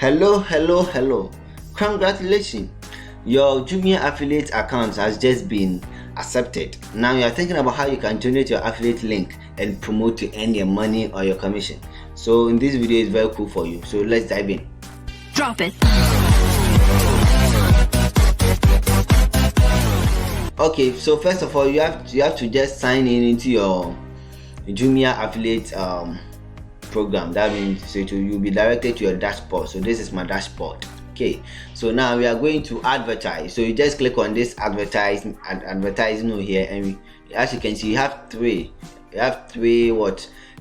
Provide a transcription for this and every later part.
Hello. Congratulations. Your Jumia affiliate account has just been accepted. Now you are thinking about how you can donate your affiliate link and promote to earn your money or your commission. So in this video is very cool for you. So let's dive in. Drop it. Okay, so first of all, you have to just sign in into your Jumia affiliate program. That means you'll be directed to your dashboard. So this is my dashboard. Okay, so now we are going to advertise. So you just click on this advertising over here, and as you can see, you have three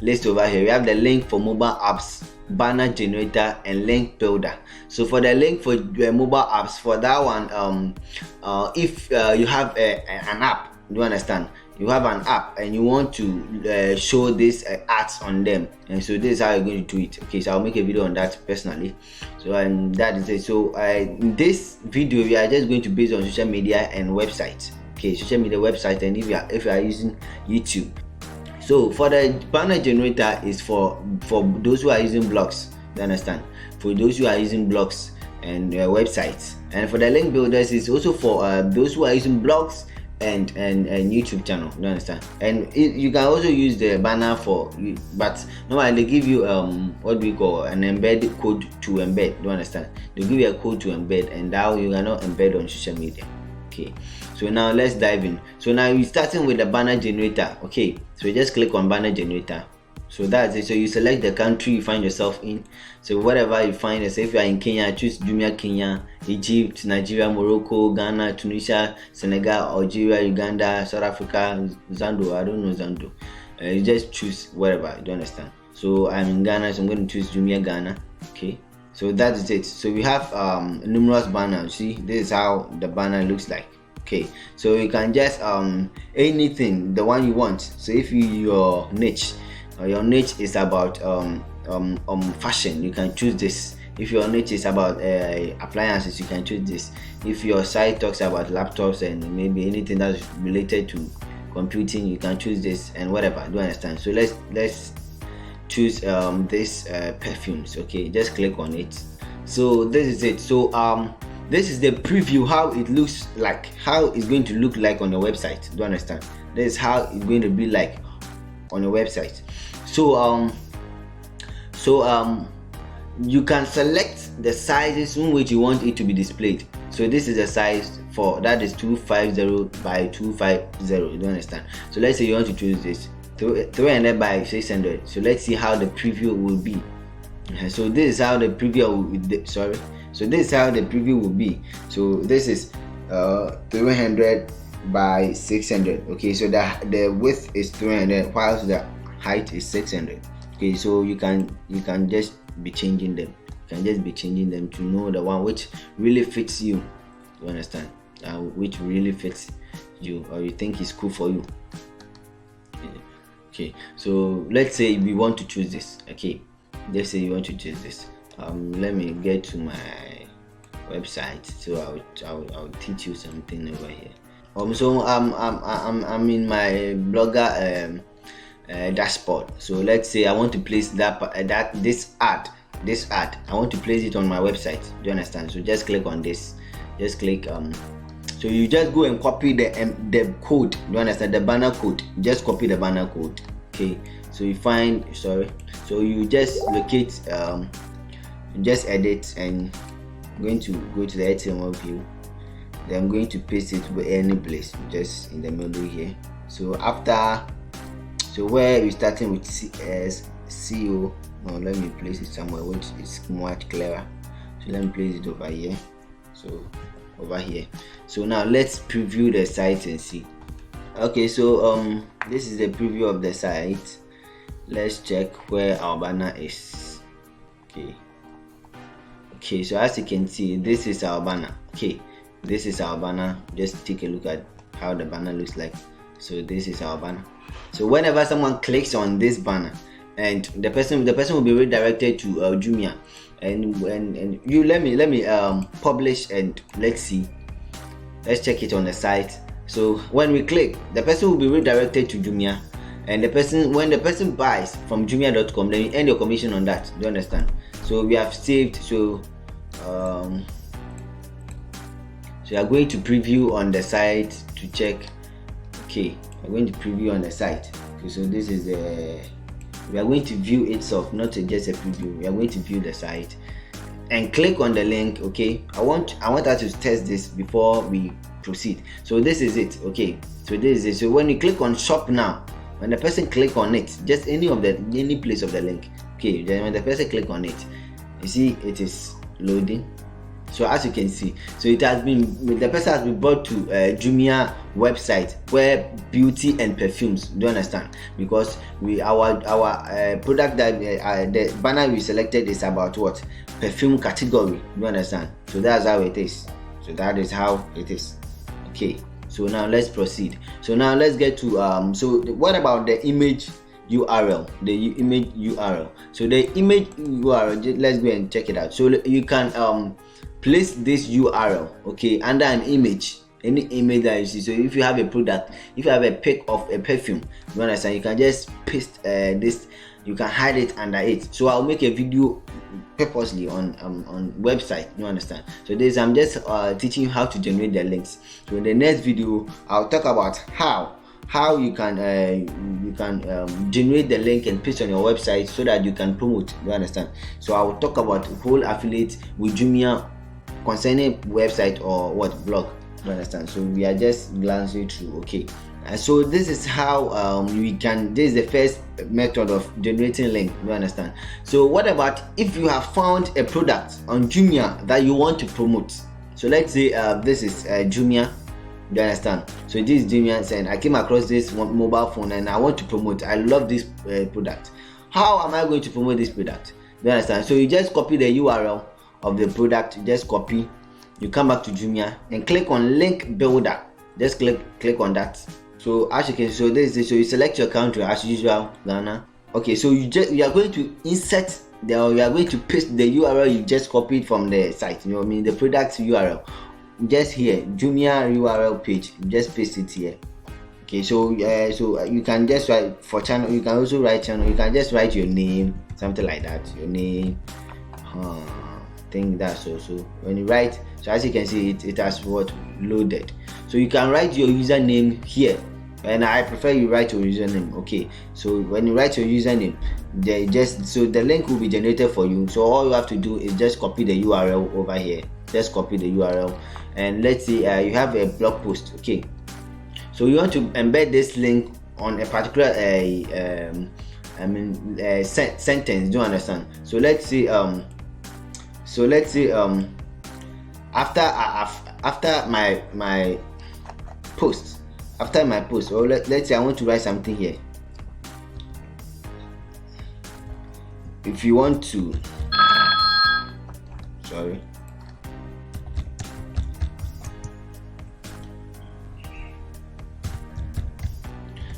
list over here. We have the link for mobile apps, banner generator, and link builder. So for the link for mobile apps, for that one, if you have an app, do you understand? You have an app and you want to show this ads on them, and so this is how you're going to do it. Okay, so I'll make a video on that personally. So and that is it. So in this video we are just going to base on social media and websites. Okay, social media, website, and if you are using YouTube. So for the banner generator is for those who are using blogs, you understand, for those who are using blogs and websites. And for the link builders is also for those who are using blogs and YouTube channel, you understand. And you can also use the banner for, but normally they give you what we call an embedded code to embed, you understand. They give you a code to embed, and now you cannot embed on social media. Okay, so now let's dive in. So now we're starting with the banner generator. Okay, so just click on banner generator. So that's it. So you select the country you find yourself in. So whatever you find yourself, if you are in Kenya, choose Jumia Kenya, Egypt, Nigeria, Morocco, Ghana, Tunisia, Senegal, Algeria, Uganda, South Africa, Zando. I don't know Zando. You just choose whatever, you understand. So I'm in Ghana, so I'm going to choose Jumia Ghana. Okay, so that is it. So we have numerous banners. See, this is how the banner looks like. Okay, so you can just anything, the one you want. So if your niche is about fashion, you can choose this. If your niche is about appliances, you can choose this. If your site talks about laptops and maybe anything that's related to computing, you can choose this, and whatever. Do you understand? So let's choose this perfumes. Okay, just click on it. So this is it. So this is the preview, how it looks like, how it's going to look like on your website. Do you understand? This is how it's going to be like on your website. So you can select the sizes in which you want it to be displayed. So this is the size for that is 250 by 250. You don't understand? So let's say you want to choose this 300 by 600. So let's see how the preview will be. So this is how the preview will be. So this is how the preview will be. So this is 300 by 600. Okay, so the width is 300 whilst the height is 600. Okay, so you can just be changing them. You can just be changing them to know the one which really fits you. You understand? Which really fits you, or you think is cool for you. Okay, so let's say we want to choose this. Okay, let's say you want to choose this. Let me get to my website. So I'll teach you something over here. So I'm in my blogger dashboard. So let's say I want to place this ad. I want to place it on my website. Do you understand? So just click on this. Just click so you just go and copy the code. Do you understand? The banner code. Just copy the banner code. Okay. So you find so you just locate just edit, and I'm going to go to the HTML view. Then I'm going to paste it with any place, just in the middle here. So where we're starting with SEO. No, let me place it somewhere which is much clearer. So let me place it over here. So over here. So now let's preview the site and see. Okay, so this is the preview of the site. Let's check where our banner is. Okay, so as you can see, this is our banner. Okay, this is our banner. Just take a look at how the banner looks like. So this is our banner. So whenever someone clicks on this banner, and the person will be redirected to Jumia, and you let me publish, and let's check it on the site. So when we click, the person will be redirected to Jumia, and when the person buys from Jumia.com, then you earn your commission on that. Do you understand? So we have saved. So so you are going to preview on the site to check. Okay, we're going to preview on the site. Okay, so this is the, we are going to view itself, not just a preview. We are going to view the site and click on the link. Okay, I want us to test this before we proceed. So this is it. Okay, so this is it. So when you click on shop now, when the person click on it, just any place of the link, okay, then when the person click on it, you see it is loading. So as you can see, so it has been, the person has been brought to Jumia website where beauty and perfumes. Do you understand? Because our product that the banner we selected is about what? Perfume category. Do you understand? So that's how it is. So that is how it is. Okay, so now let's proceed. So now let's get to so what about the image URL? The image URL. So the image URL, let's go and check it out. So you can place this URL, okay, under an image, any image that you see. So if you have a product, if you have a pic of a perfume, you understand, you can just paste this, you can hide it under it. So I'll make a video purposely on website, you understand. So this, I'm just teaching you how to generate the links. So in the next video I'll talk about how you can generate the link and paste on your website so that you can promote, you understand. So I will talk about whole affiliate with Jumia concerning website or what blog, you understand. So we are just glancing through. Okay, so this is how we can, this is the first method of generating link, you understand. So what about if you have found a product on Jumia that you want to promote? So let's say this is Jumia, you understand. So this is Jumia, and I came across this mobile phone and I want to promote. I love this product. How am I going to promote this product? You understand. So you just copy the URL of the product, you just copy, you come back to Jumia and click on link builder. Just click on that. So as you can, so this is, so you select your country as usual, Ghana. Okay, so you are going to insert you are going to paste the URL you just copied from the site, you know what I mean, the product URL. Just here, Jumia URL page, you just paste it here. Okay, so so you can just write for channel, you can also write channel, you can just write your name, something like that, your name. I think that's also when you write. So as you can see, it has what loaded. So you can write your username here, and I prefer you write your username. Okay, so when you write your username, so the link will be generated for you. So all you have to do is just copy the URL over here. Just copy the URL, and let's say you have a blog post. Okay, so you want to embed this link on a particular sentence. Do you understand? So let's say after my post, or let's say I want to write something here. If you want to, sorry.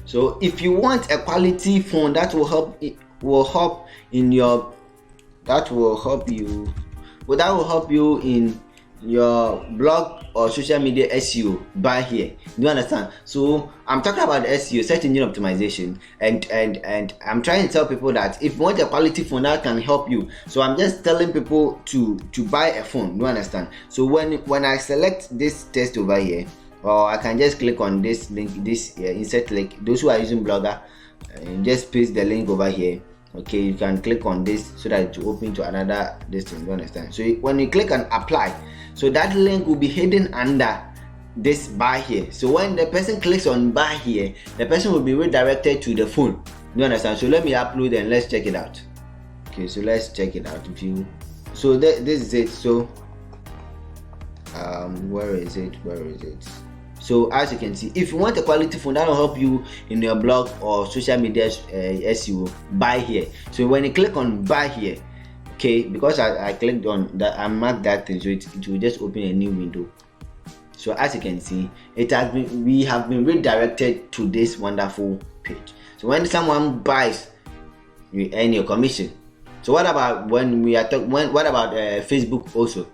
So if you want a quality phone that will help you in your blog or social media SEO, buy here. Do you understand? So I'm talking about SEO, search engine optimization, and I'm trying to tell people that if you want a quality phone that can help you, so I'm just telling people to buy a phone. Do you understand? So when I select this test over here, or I can just click on this link, this insert link. Those who are using Blogger, just paste the link over here. Okay, you can click on this so that it will open to another thing. You understand? So when you click on apply, so that link will be hidden under this bar here. So when the person clicks on bar here, the person will be redirected to the phone. You understand? So let me upload and let's check it out. Okay, so let's check it out. So this is it. So where is it? So as you can see, if you want a quality phone that will help you in your blog or social media SEO, buy here. So when you click on buy here, okay, because I clicked on that, I marked that thing, so it will just open a new window. So as you can see, we have been redirected to this wonderful page. So when someone buys, you earn your commission. So what about when we are talking? What about Facebook also?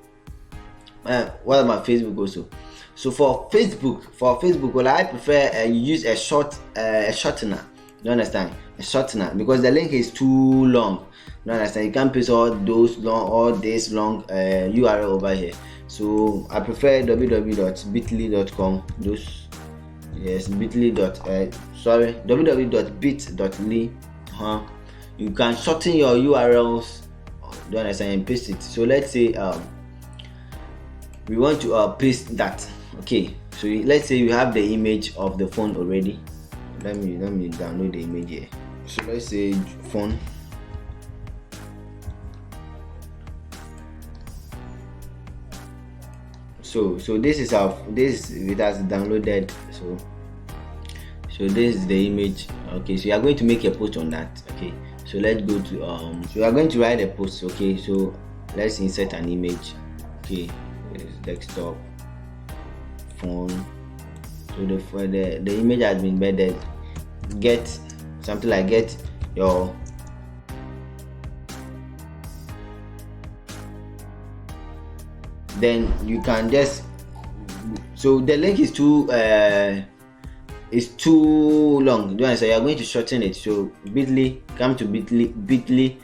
What about Facebook also? So for Facebook, well, I prefer you use a shortener. You understand? A shortener, because the link is too long. You understand? You can't paste all this long URL over here. So I prefer www.bitly.com. Those, yes, www.bit.ly. You can shorten your URLs, do you understand, and paste it. So let's say we want to paste that. Okay, so let's say you have the image of the phone already. Let me download the image here. So let's say phone. So this is how it has downloaded. So this is the image. Okay, so you are going to make a post on that. Okay, so let's go to so you are going to write a post. Okay, so let's insert an image. Okay, desktop, phone. So the image has been embedded. Get something like get your then you can just, so the link is too long, do you understand? You are going to shorten it. So bit.ly, come to bit.ly.com,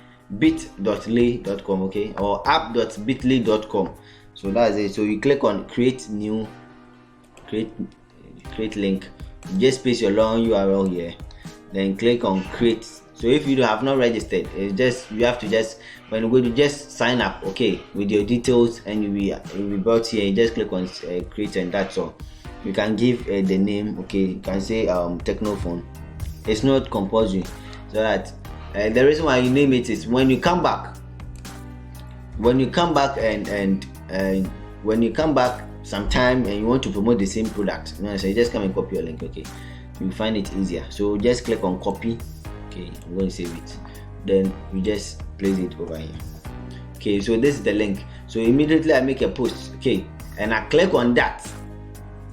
okay, or app.bitly.com. so that's it. So you click on create link, you just paste your long URL here, then click on create. So if you have not registered, it's just, you have to just, when you go to just sign up, okay, with your details, and you'll be brought here. You just click on create, and that's all. You can give the name, okay, you can say Technophone. It's not compulsory, so that the reason why you name it is when you come back and when you come back sometime and you want to promote the same product, you know, so you just come and copy your link. Okay, you find it easier, so just click on copy. Okay, I'm going to save it, then you just place it over here. Okay, so this is the link. So immediately I make a post, okay, and I click on that,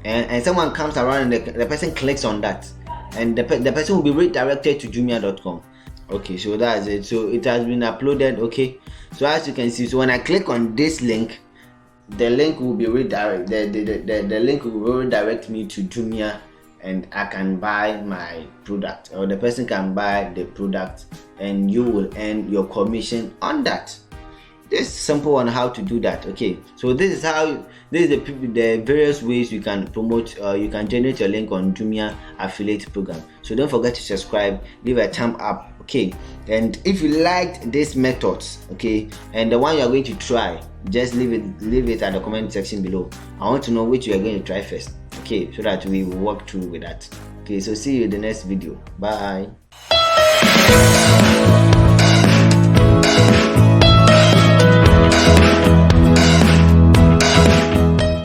and someone comes around, and the person clicks on that, and the person will be redirected to Jumia.com. Okay, so that's it. So it has been uploaded. Okay, so as you can see, so when I click on this link, the link will be redirected. The link will redirect me to Jumia, and I can buy my product, or the person can buy the product, and you will earn your commission on that. This is simple on how to do that. Okay, so this is the various ways you can promote, you can generate your link on Jumia affiliate program. So don't forget to subscribe, leave a thumb up, okay, and if you liked these methods, okay, and the one you are going to try, just leave it at the comment section below. I want to know which you are going to try first, okay, so that we will walk through with that. Okay, so see you in the next video. Bye.